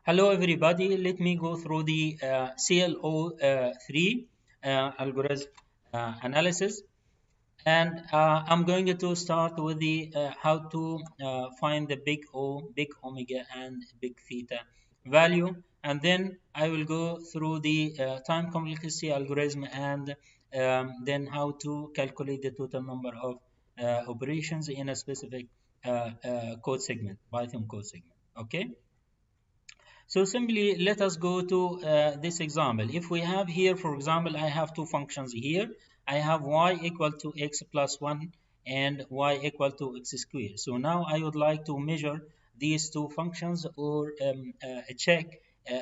Hello everybody, let me go through the CLO3 algorithm analysis, and I'm going to start with the how to find the big O, big omega and big theta value, and then I will go through the time complexity algorithm and then how to calculate the total number of operations in a specific code segment, Python code segment. Okay. So simply let us go to this example. If we have here, for example, I have two functions here. I have y equal to x plus 1 and y equal to x squared. So now I would like to measure these two functions or check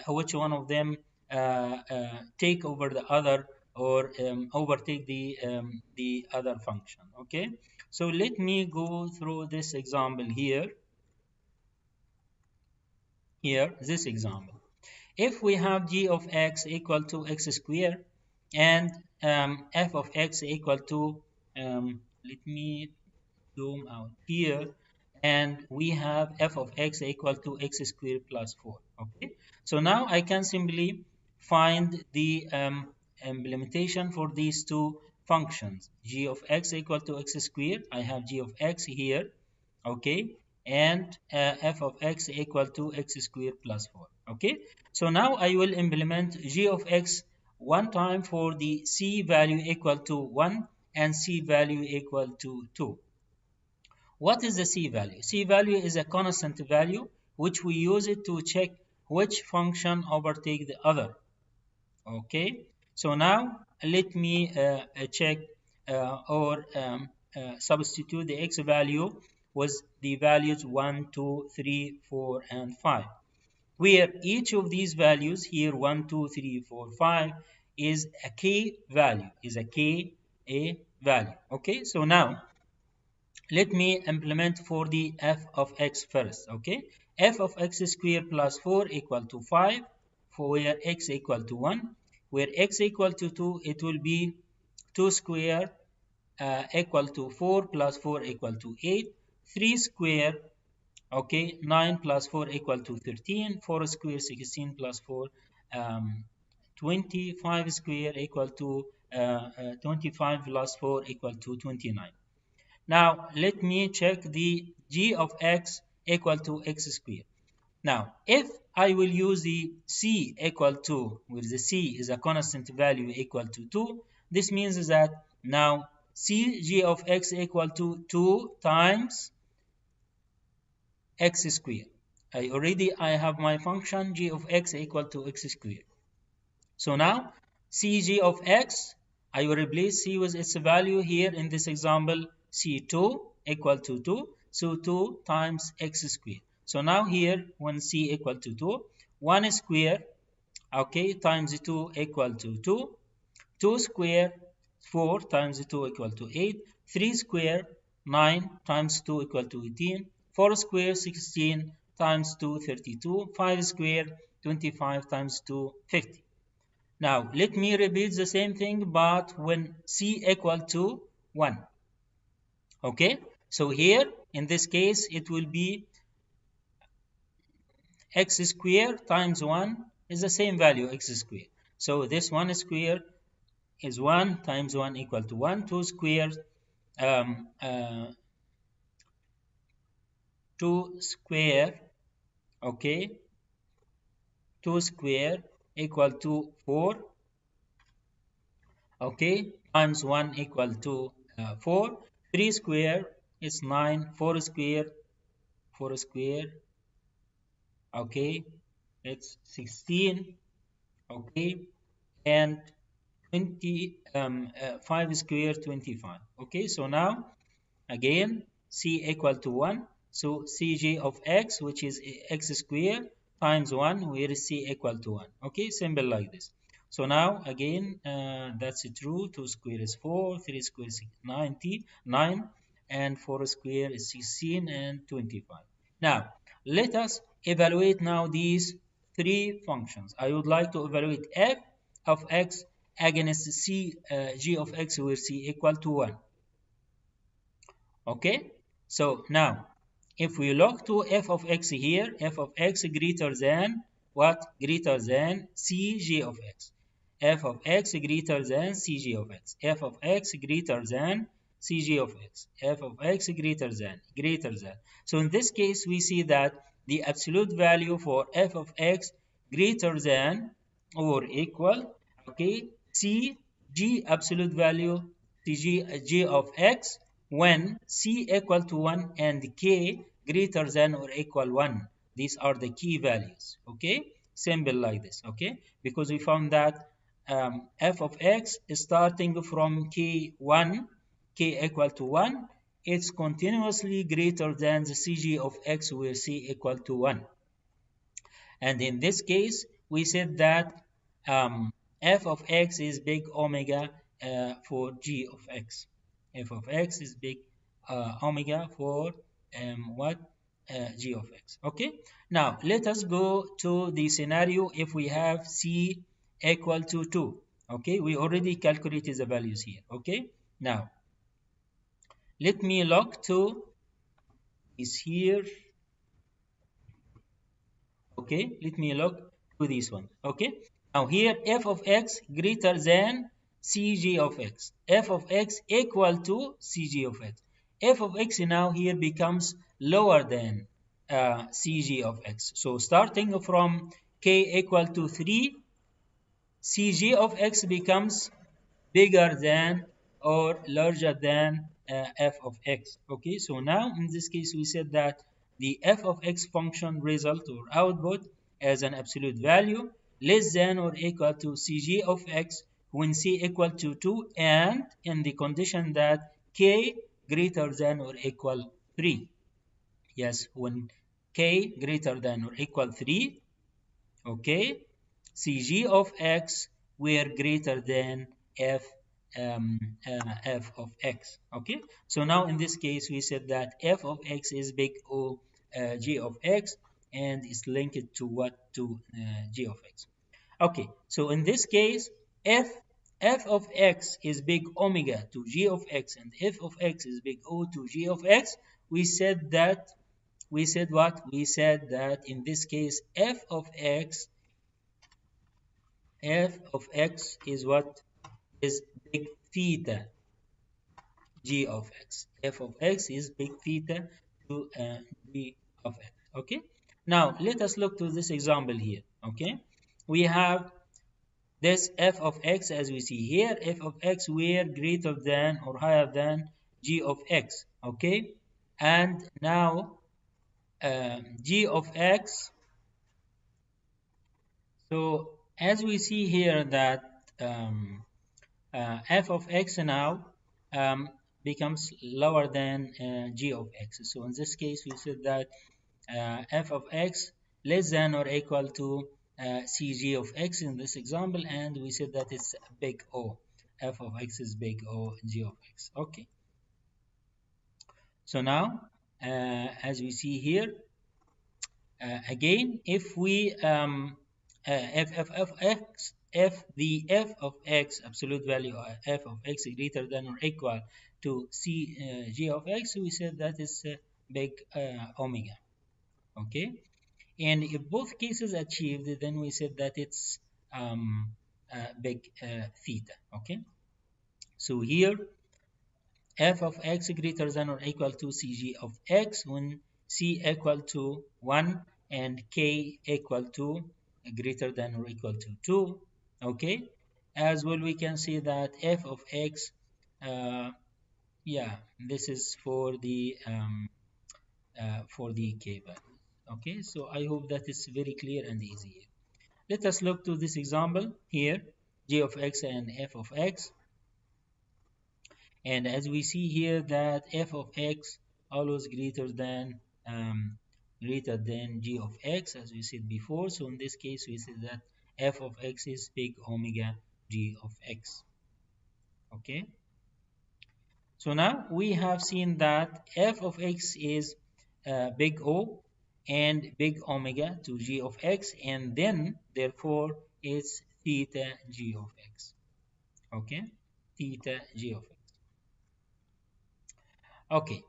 which one of them take over the other or overtake the other function. Okay, so let me go through this example here. This example. If we have g of x equal to x squared and f of x equal to, let me zoom out here, and we have f of x equal to x squared plus 4. Okay, so now I can simply find the implementation for these two functions. G of x equal to x squared, I have g of x here, okay, and f of x equal to x squared plus 4. Okay, so now I will implement g of x one time for the c value equal to 1 and c value equal to 2. What is the c value? C value is a constant value which we use it to check which function overtake the other. Okay, so now let me check or substitute the x value with the values 1, 2, 3, 4, and 5, where each of these values here 1, 2, 3, 4, 5 is a k value, a value. Okay, so now let me implement for the f of x first. Okay, f of x squared plus 4 equal to 5, for where x equal to 1, where x equal to 2, it will be 2 square equal to 4 plus 4 equal to 8, 3 square, okay, 9 plus 4 equal to 13, 4 square 16 plus 4 25 square equal to 25 plus 4 equal to 29. Now, let me check the g of x equal to x squared. Now, if I will use the c equal to, where the c is a constant value equal to 2, this means that now c g of x equal to 2 times x squared. I have my function g of x equal to x squared. So now cg of x, I will replace c with its value here in this example, c2 equal to 2, so 2 times x squared. So now here when c equal to 2, 1 square, okay, times 2 equal to 2, 2 square 4 times 2 equal to 8, 3 square 9 times 2 equal to 18, 4 square 16 times 2 32, 5 square 25 times 2 50. Now, let me repeat the same thing, but when c equal to 1. Okay, so here, in this case, it will be x squared times 1 is the same value, x squared. So this 1 squared is 1 times 1 equal to 1. 2 squared, 2 square, okay, 2 square equal to 4. Okay, times 1 equal to 4. 3 square is 9. 4 square, okay, it's 16. Okay, and 5 square 25. Okay, so now again c equal to 1. So cg of x, which is x squared times 1, where is c equal to 1. Okay, simple like this. So now again, that's true. 2 square is 4, 3 square is 9, and 4 square is 16 and 25. Now, let us evaluate now these three functions. I would like to evaluate f of x against c g of x, where c equal to 1. Okay, so now if we look to f of x here, f of x greater than what? Greater than Cg of x. F of x greater than Cg of x. F of x greater than Cg of x. F of x greater than. So in this case, we see that the absolute value for f of x greater than or equal, okay, C g absolute value g of x when c equal to 1 and k greater than or equal 1. These are the key values, okay? Simple like this, okay? Because we found that f of x is starting from k1, k equal to 1, it's continuously greater than the cg of x where c equal to 1. And in this case, we said that f of x is big omega for g of x. F of x is big omega for what? G of x. Okay. Now, let us go to the scenario if we have c equal to 2. Okay. We already calculated the values here. Okay. Now, let me look to is here. Okay, let me look to this one. Okay, now here f of x greater than cg of x, f of x equal to cg of x. F of x now here becomes lower than cg of x. So starting from k equal to 3, cg of x becomes bigger than or larger than f of x. Okay, so now in this case we said that the f of x function result or output as an absolute value less than or equal to cg of x when c equal to 2 and in the condition that k greater than or equal 3. Yes, when k greater than or equal 3, okay, Cg of x were greater than f f of x. Okay, so now in this case we said that f of x is big O g of x and is linked to what? To g of x. Okay, so in this case f of x is big omega to g of x and f of x is big O to g of x. We said that we said what? We said that in this case f of x is what? Is big theta g of x. F of x is big theta to g of x. Okay. Now let us look to this example here. Okay. We have this f of x as we see here. F of x were greater than or higher than g of x. Okay. And now g of x. So as we see here that f of x now becomes lower than g of x. So in this case, we said that f of x less than or equal to cg of x in this example, and we said that it's big O. F of x is big O g of x. Okay. So now, as we see here, again, if we if the f of x absolute value f of x is greater than or equal to g of x, we said that is big omega. Okay, and if both cases achieved, then we said that it's big theta. Okay, so here f of x greater than or equal to cg of x when c equal to 1 and k equal to greater than or equal to 2. Okay, as well we can see that f of x yeah, this is for the k value. Okay, so I hope that is very clear and easy here. Let us look to this example here, g of x and f of x. And as we see here that f of x always greater than g of x as we said before. So in this case we said that f of x is big omega g of x. Okay. So now we have seen that f of x is big O and big omega to g of x, and then therefore it's theta g of x. Okay, theta g of x. Okay,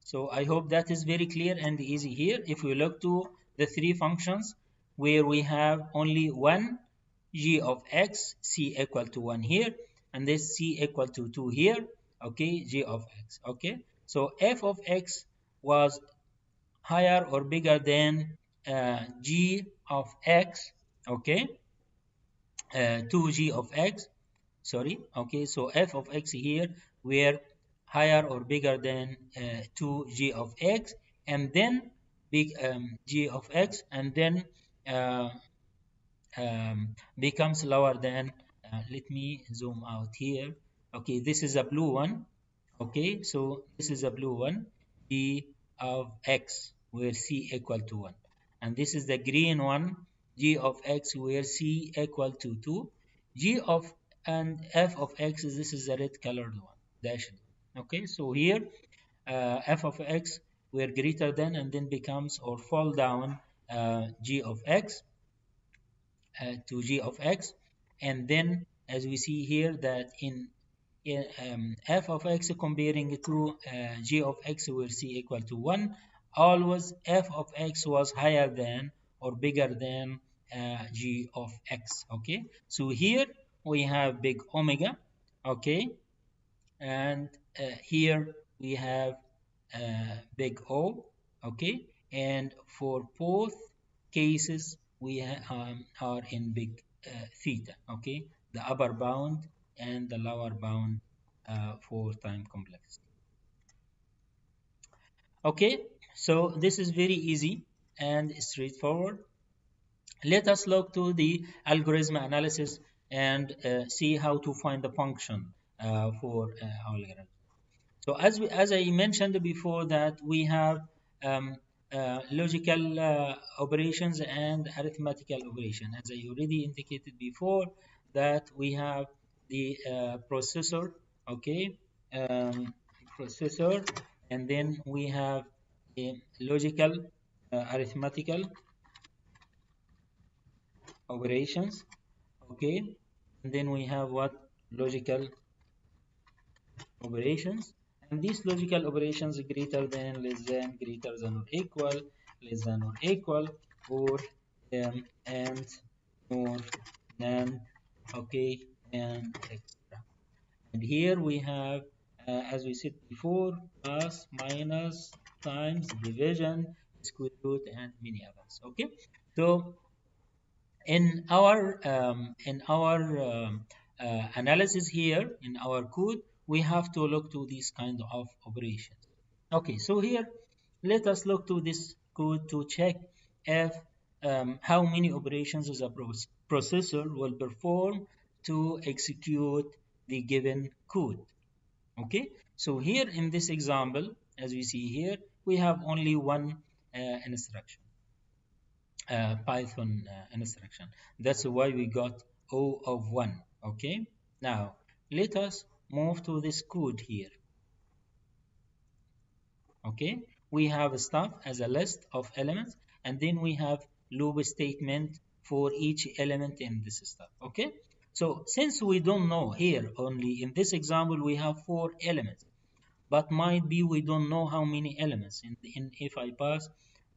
so I hope that is very clear and easy here. If we look to the three functions, where we have only one g of x, c equal to 1 here, and this c equal to 2 here, okay, g of x, okay. So f of x was higher or bigger than g of x, okay, 2g of x, sorry, okay. So f of x here were higher or bigger than 2g of x, and then big g of x, and then uh, becomes lower than, let me zoom out here, okay, this is a blue one, okay, so this is a blue one, g of x where c equal to 1, and this is the green one, g of x where c equal to 2, g of and f of x, this is the red colored one, dashed one. Okay, so here f of x were greater than, and then becomes or fall down g of x to g of x, and then as we see here that in f of x comparing to g of x where c equal to 1, always f of x was higher than or bigger than g of x, okay. So here we have big omega, okay, and here we have big O, okay, and for both cases we are in big theta, okay, the upper bound and the lower bound for time complexity. Okay, so this is very easy and straightforward. Let us look to the algorithm analysis and see how to find the function for algorithm. So as I mentioned before that we have logical operations and arithmetical operation. As I already indicated before that we have the processor, okay, processor, and then we have the logical arithmetical operations, okay, and then we have what logical operations, and these logical operations greater than, less than, greater than or equal, less than or equal, or and more than, okay, and extra. And here we have as we said before, plus, minus, times, division, square root, and many others, okay. So in our analysis here in our code, we have to look to these kind of operations. Okay, so here let us look to this code to check if how many operations the processor will perform to execute the given code. Okay, so here in this example, as we see here, we have only one instruction, Python instruction. That's why we got O of 1. Okay, now let us move to this code here. Okay, we have stuff as a list of elements, and then we have loop statement for each element in this stuff. Okay, so since we don't know here, only in this example we have 4 elements, but might be we don't know how many elements in if I pass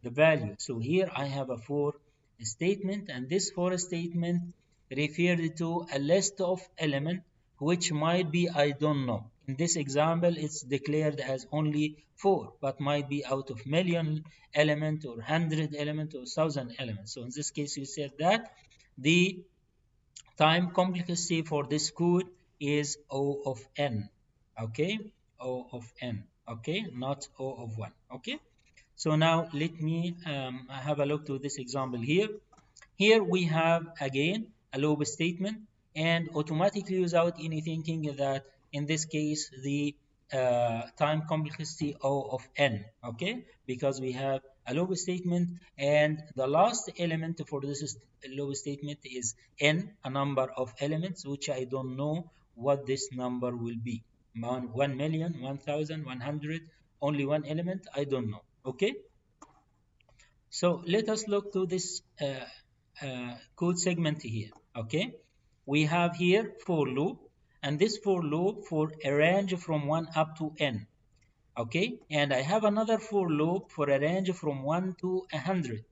the value. So here I have a for statement, and this for statement referred to a list of elements which might be I don't know. In this example it's declared as only 4, but might be out of million element or 100 element or 1,000 elements. So in this case you said that the time complexity for this code is O of n, okay, O of n, okay, not O of 1, okay. So now let me have a look to this example here. Here we have again a loop statement, and automatically without any thinking that in this case the time complexity O of n, okay, because we have a loop statement and the last element for this loop statement is n, a number of elements which I don't know what this number will be. 1 million, 1,000, 100, only one element, I don't know, okay. So let us look to this code segment here, okay. We have here for loop, and this for loop for a range from 1 up to n, Okay, and I have another for loop for a range from 1 to 100,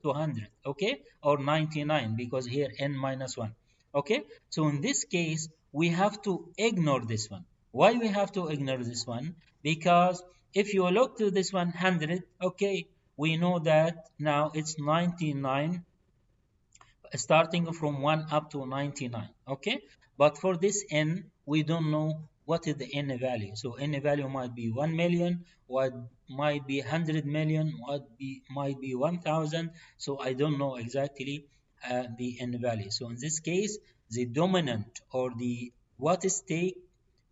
okay, or 99, because here n minus 1. Okay, so in this case we have to ignore this one. Why we have to ignore this one? Because if you look to this 100, okay, we know that now it's 99, starting from 1 up to 99. Okay, but for this n we don't know what is the n value. So n value might be 1 million, what might be 100 million, what might be 1000. So I don't know exactly the n value. So in this case the dominant, or the what is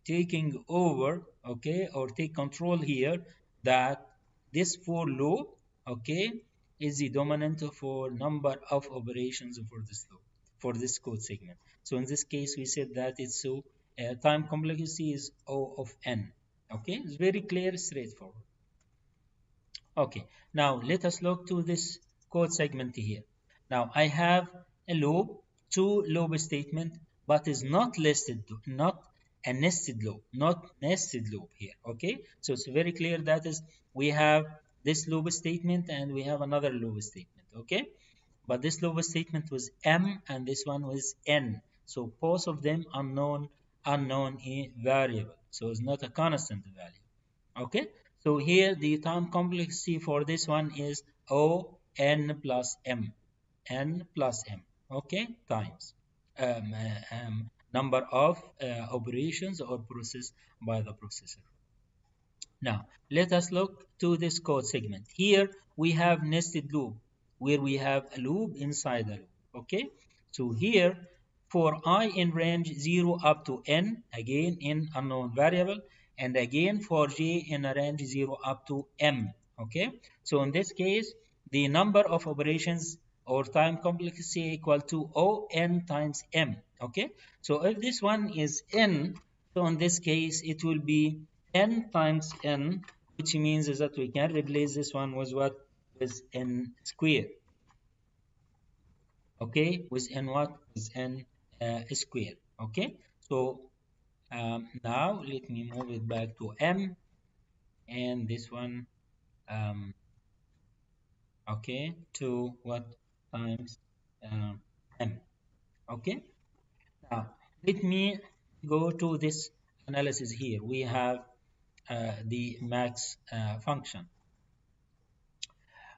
taking over, okay, or take control here, that this for loop, okay, is the dominant for number of operations for this loop, for this code segment. So in this case we said that it's so time complexity is O of n. Okay, it's very clear, straightforward. Okay, now let us look to this code segment here. Now I have a loop, two loop statement, but is not listed, not a nested loop, not nested loop here. Okay, so it's very clear that is we have this loop statement and we have another loop statement. Okay, but this loop statement was m and this one was n. So both of them unknown variable. So it's not a constant value. Okay, so here the time complexity for this one is O n plus m, n plus m, okay, times number of operations or process by the processor. Now, let us look to this code segment. Here we have nested loop, where we have a loop inside a loop. Okay, so here for I in range 0 up to n, again in unknown variable, and again for j in a range 0 up to m. Okay, so in this case, the number of operations or time complexity equal to O n times m. Okay, so if this one is n, so in this case it will be n times n, which means is that we can replace this one with what? With n square. Okay, with n what? With n square. Okay, so now let me move it back to m, and this one, um, okay, to what times m. Okay, now let me go to this analysis here. We have the max function.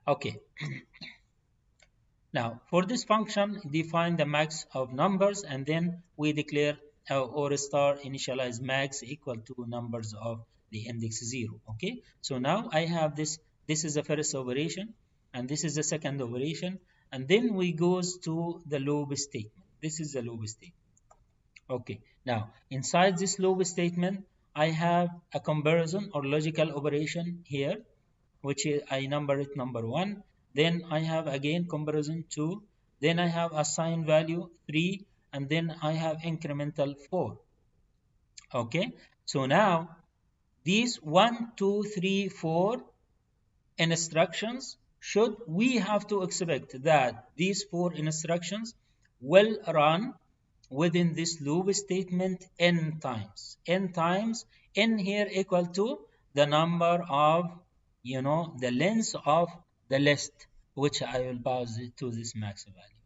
Okay, now for this function, define the max of numbers, and then we declare or star initialize max equal to numbers of the index 0. Okay, so now I have this is the first operation and this is the second operation, and then we goes to the loop statement. This is the loop statement. Okay, now inside this loop statement I have a comparison or logical operation here, which is I number it number 1. Then I have again comparison 2. Then I have assign value 3, and then I have incremental 4. Okay, so now these 1, 2, 3, 4 instructions, should we have to expect that these 4 instructions will run within this loop statement n times. N times, n here equal to the number of, the length of the list, which I will pass it to this max value.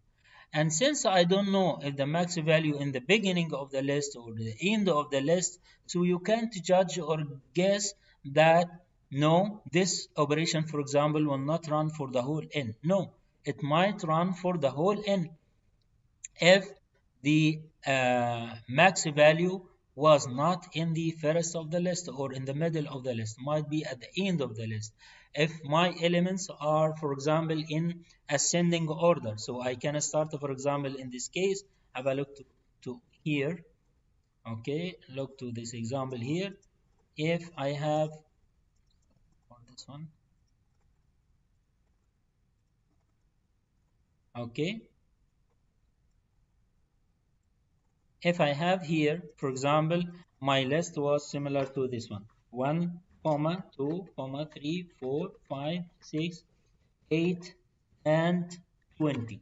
And since I don't know if the max value in the beginning of the list or the end of the list, so you can't judge or guess that no, this operation, for example, will not run for the whole n. No, it might run for the whole n if the max value was not in the first of the list or in the middle of the list, might be at the end of the list. If my elements are, for example, in ascending order, so I can start, for example, in this case, have a look to here. Okay, look to this example here. If I have on this one, okay, if I have here, for example, my list was similar to this one: 1, 2, 3, 4, 5, 6, 8, and 20.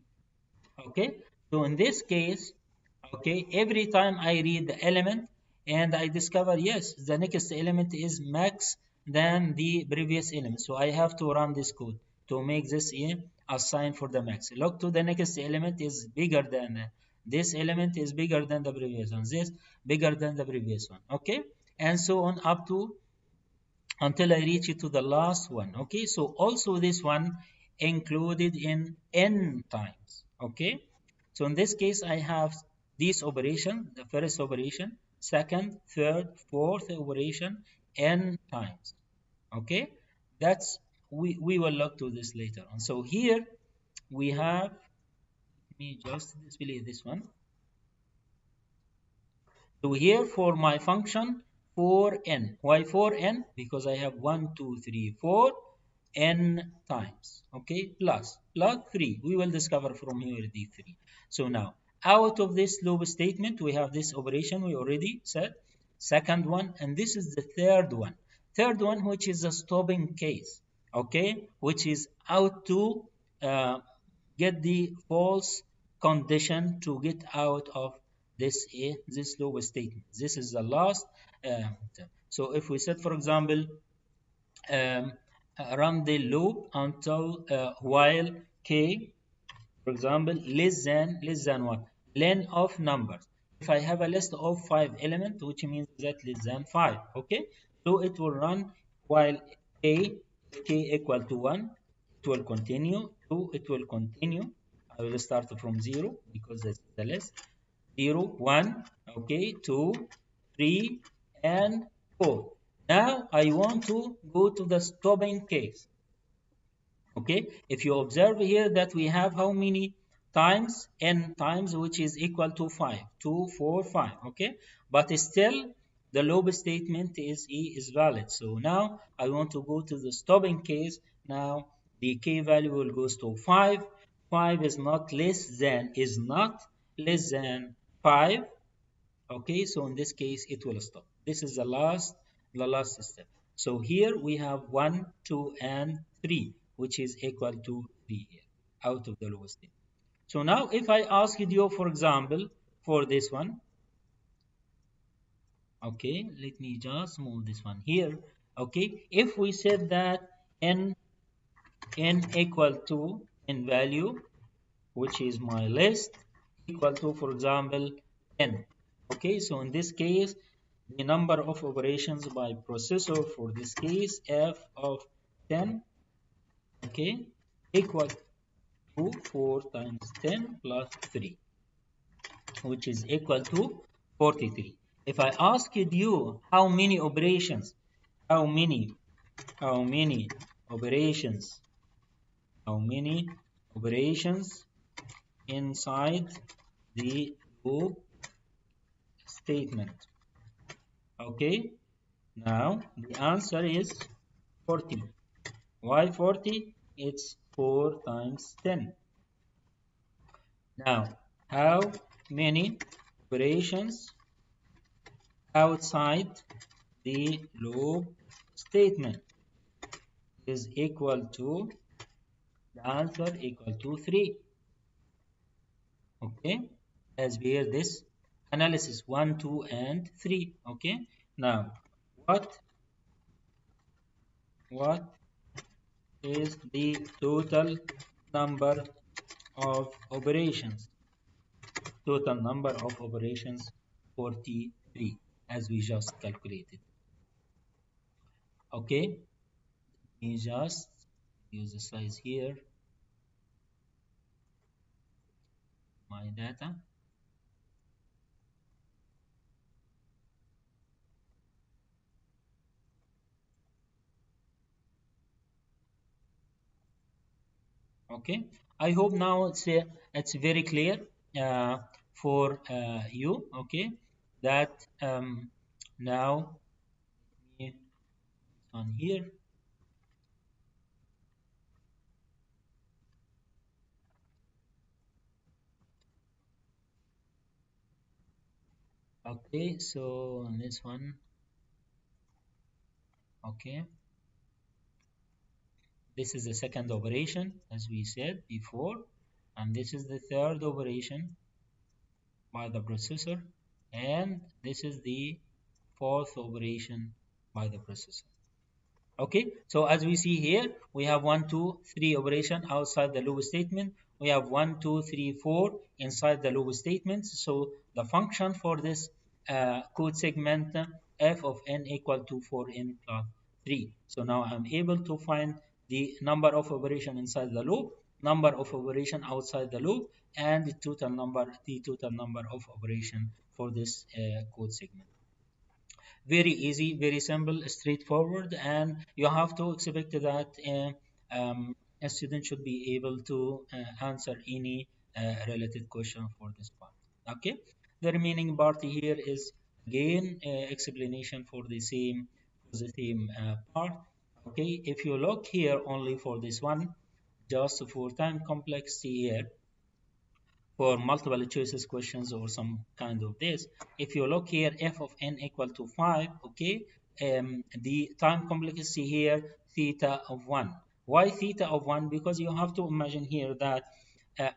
Okay, so in this case, okay, every time I read the element and I discover, yes, the next element is max than the previous element. So I have to run this code to make this a sign for the max. Look to the next element is bigger than this element is bigger than the previous one. This bigger than the previous one. Okay, and so on up to until I reach it to the last one. Okay, so also this one included in n times. Okay, so in this case I have this operation, the first operation, second, third, fourth operation n times. Okay, that's we will look to this later on. So here we have, let me just display this one. So here for my function 4n. Why 4n? Because I have 1, 2, 3, 4 n times. Okay, plus 3. We will discover from here the 3. So now, out of this loop statement, we have this operation we already said. Second one, and this is the third one. Third one, which is a stopping case. Okay, which is out to get the false condition to get out of this loop statement. This is the last so if we said, for example, um, run the loop until while k, for example, less than what? Len of numbers. If I have a list of 5 elements, which means that less than 5, okay? So it will run while k equal to 1, it will continue. 2, it will continue. I will start from 0 because that's the list. 0, 1, okay, 2, 3, and 4. Now I want to go to the stopping case. Okay, if you observe here that we have how many times? N times, which is equal to 5. 2, 4, 5. Okay, but still the loop statement is valid. So now I want to go to the stopping case. Now the k value will goes to 5. 5 is not less than 5. Okay, so in this case it will stop. This is the last step. So here we have 1, 2, and 3, which is equal to 3 here out of the lowest thing. So now if I asked you, for example, for this one, okay, let me just move this one here. Okay, if we said that n equal to n value, which is my list, equal to, for example, n. Okay, so in this case, the number of operations by processor for this case, f of 10, okay, equal to 4 times 10 plus 3, which is equal to 43. If I asked you how many operations, how many, how many operations, how many operations inside the loop statement. Okay, now the answer is 40. Why 40? It's 4 times 10. Now, how many operations outside the loop statement is equal to, the answer equal to 3. Okay, as we hear this analysis 1, 2, and 3. Okay, now what is the total number of operations? Total number of operations 43, as we just calculated. Okay, let me just use the size here, my data. Okay, I hope now it's very clear for you. Okay, that now on here. Okay, so on this one, okay, this is the second operation as we said before, and this is the third operation by the processor, and this is the fourth operation by the processor. Okay, so as we see here, we have 1, 2, 3 operation outside the loop statement. We have 1, 2, 3, 4 inside the loop statement. So the function for this code segment f of n equal to 4n plus 3. So now I'm able to find the number of operation inside the loop, number of operation outside the loop, and the total number of operation for this code segment. Very easy, very simple, straightforward, and you have to expect that a student should be able to answer any related question for this part. Okay, the remaining part here is again explanation for the same part. Okay, if you look here only for this one, just for time complexity here, for multiple choices questions or some kind of this. If you look here, f of n equal to 5, okay, the time complexity here, theta of 1. Why theta of 1? Because you have to imagine here that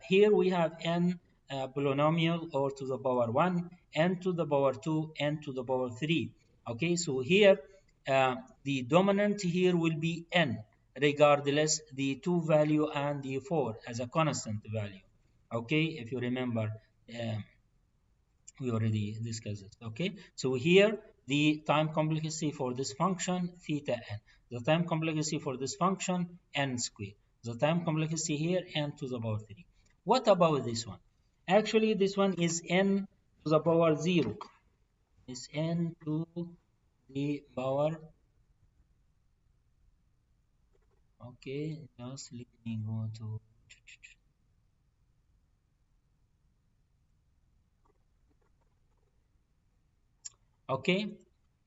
here we have n polynomial or to the power 1, n to the power 2, n to the power 3. Okay, so here the dominant here will be n, regardless the 2 value and the 4 as a constant value. Okay, if you remember, um, we already discussed it. Okay, so here the time complexity for this function theta n, the time complexity for this function n squared, the time complexity here n to the power 3. What about this one? Actually this one is n to the power 0, is n to the power. Okay, just let me go to. Okay,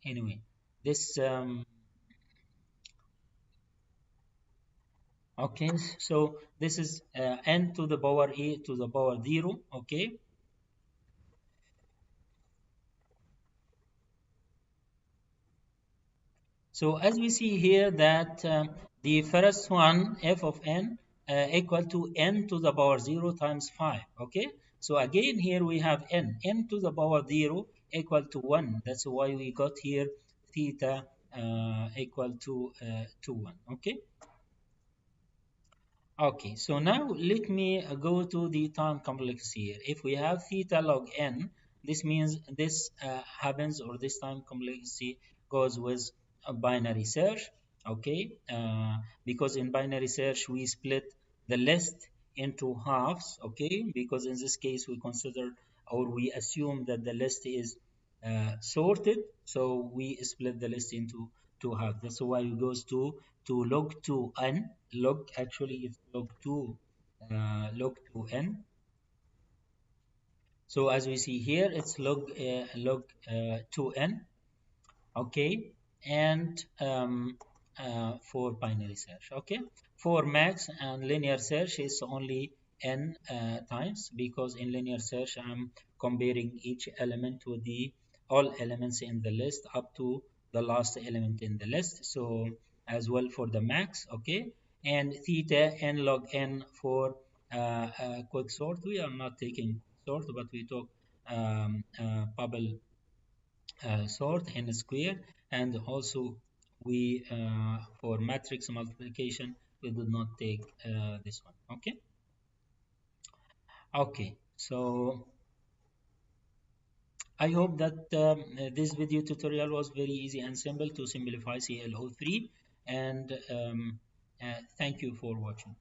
anyway, this okay, so this is n to the power e to the power 0. Okay, so as we see here that the first one f of n equal to n to the power 0 times 5. Okay, so again here we have n to the power 0 equal to 1. That's why we got here theta equal to 1. Okay. Okay, so now let me go to the time complexity here. If we have theta log n, this means this happens, or this time complexity goes with a binary search. Okay, because in binary search we split the list into halves. Okay, because in this case we consider, or we assume that the list is sorted, so we split the list into two halves. That's why it goes to log 2n. Log actually is log 2n. So as we see here, it's log 2n. Okay, and for binary search. Okay, for max and linear search is only n times, because in linear search I'm comparing each element with the all elements in the list up to the last element in the list. So as well for the max. Okay, and theta n log n for quick sort. We are not taking sort, but we talk bubble sort n square, and also we for matrix multiplication we did not take this one. Okay, okay, so I hope that this video tutorial was very easy and simple to simplify CLO3, and thank you for watching.